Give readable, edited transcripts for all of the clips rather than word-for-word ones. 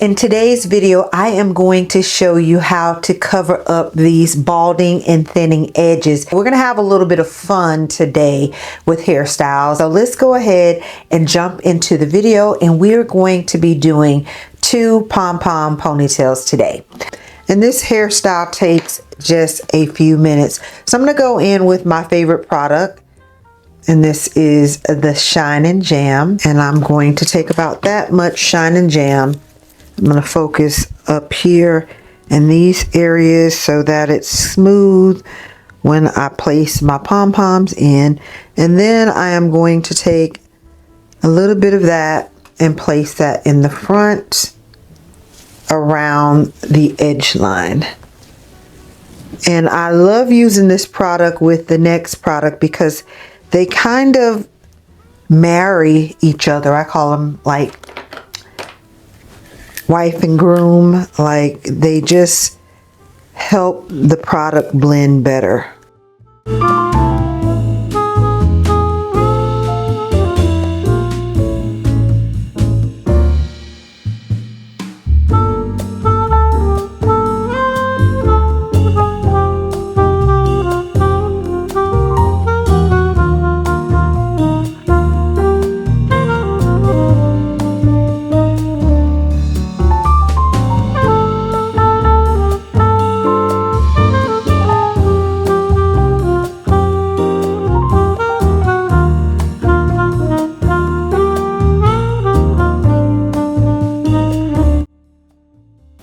In today's video, I am going to show you how to cover up these balding and thinning edges. We're going to have a little bit of fun today with hairstyles. So let's go ahead and jump into the video, and we're going to be doing 2 pom-pom ponytails today. And this hairstyle takes just a few minutes. So I'm going to go in with my favorite product, and this is the Shine and Jam. And I'm going to take about that much Shine and Jam. I'm going to focus up here in these areas so that it's smooth when I place my pom-poms in. And then I am going to take a little bit of that and place that in the front around the edge line. And I love using this product with the next product because they kind of marry each other. I call them like wife and groom, like they just help the product blend better.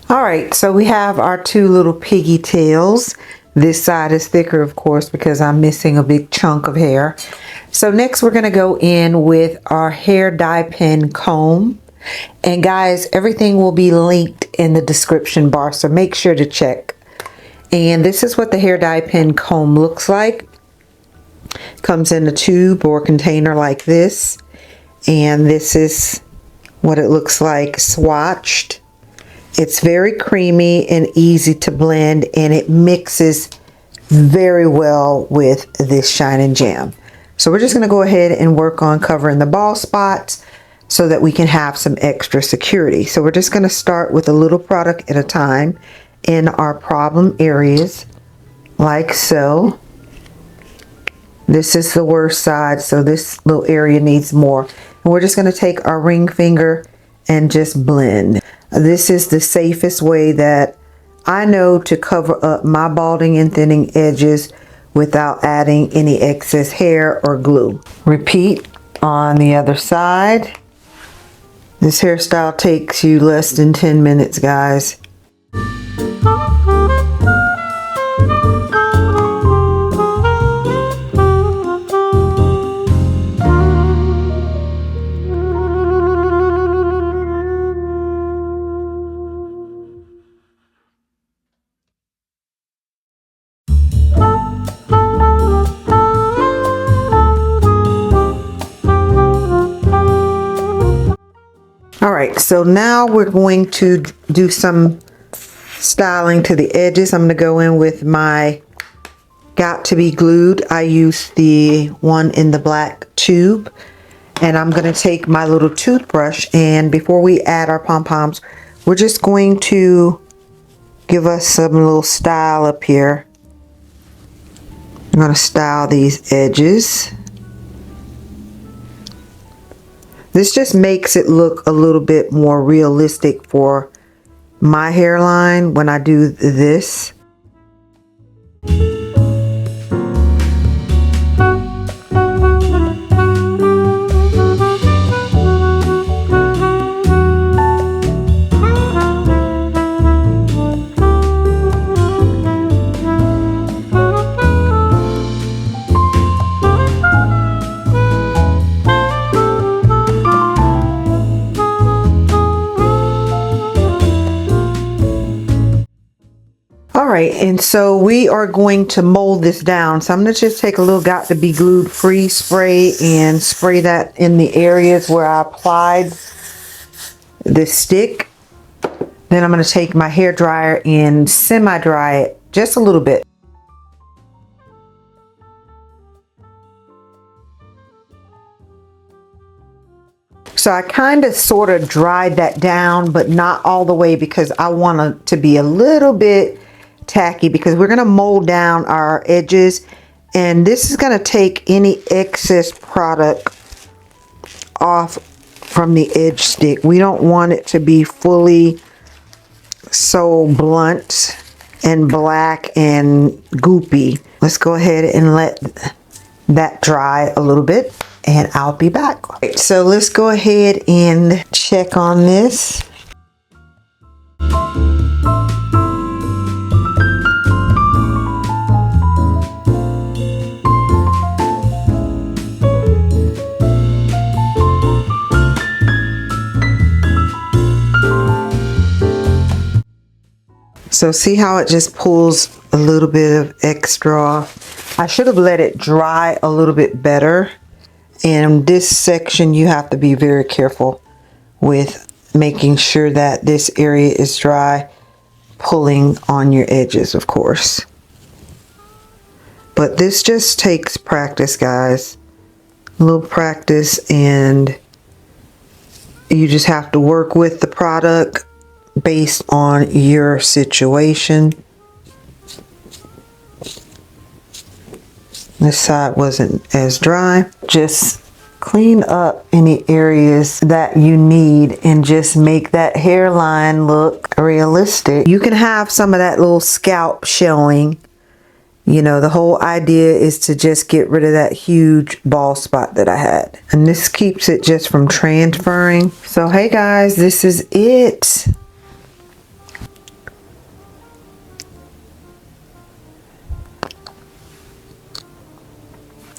Alright, so we have our 2 little piggy tails. This side is thicker, of course, because I'm missing a big chunk of hair. So next we're going to go in with our hair dye pen comb. And guys, everything will be linked in the description bar, so make sure to check. And this is what the hair dye pen comb looks like. Comes in a tube or container like this. And this is what it looks like swatched. It's very creamy and easy to blend, and it mixes very well with this Shine and Jam. So we're just going to go ahead and work on covering the bald spots so that we can have some extra security. So we're just going to start with a little product at a time in our problem areas, like so. This is the worst side, so this little area needs more. And we're just going to take our ring finger and just blend. This is the safest way that I know to cover up my balding and thinning edges without adding any excess hair or glue. Repeat on the other side. This hairstyle takes you less than 10 minutes, guys. Alright, so now we're going to do some styling to the edges. I'm going to go in with my Got to Be Glued. I use the one in the black tube. And I'm going to take my little toothbrush, and before we add our pom-poms, we're just going to give us some little style up here. I'm going to style these edges. This just makes it look a little bit more realistic for my hairline when I do this. Alright, and so we are going to mold this down. So I'm going to just take a little Got to Be Glued free spray and spray that in the areas where I applied this stick. Then I'm going to take my hair dryer and semi-dry it just a little bit. So I kind of sort of dried that down, but not all the way because I want it to be a little bit tacky because we're going to mold down our edges, and this is going to take any excess product off from the edge stick. We don't want it to be fully so blunt and black and goopy. Let's go ahead and let that dry a little bit and I'll be back. Right, so let's go ahead and check on this. So see how it just pulls a little bit of extra off? I should have let it dry a little bit better. And this section you have to be very careful with making sure that this area is dry, pulling on your edges, of course. But this just takes practice, guys. A little practice, and you just have to work with the product based on your situation. This side wasn't as dry. Just clean up any areas that you need and just make that hairline look realistic. You can have some of that little scalp showing. You know, the whole idea is to just get rid of that huge bald spot that I had. And this keeps it just from transferring. So hey guys, this is it.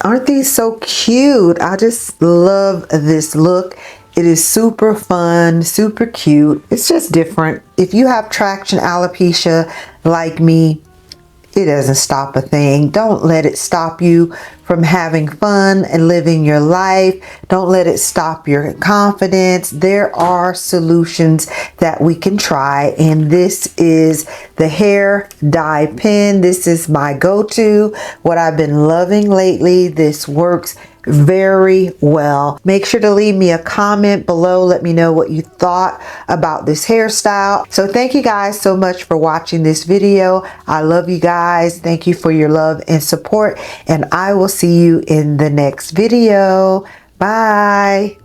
Aren't these so cute? I just love this look. It is super fun, super cute. It's just different. If you have traction alopecia like me, it doesn't stop a thing. Don't let it stop you from having fun and living your life. Don't let it stop your confidence. There are solutions that we can try, and this is the hair dye pen. This is my go-to, what I've been loving lately. This works very well. Make sure to leave me a comment below. Let me know what you thought about this hairstyle. So thank you guys so much for watching this video. I love you guys. Thank you for your love and support, and I will see you in the next video. Bye.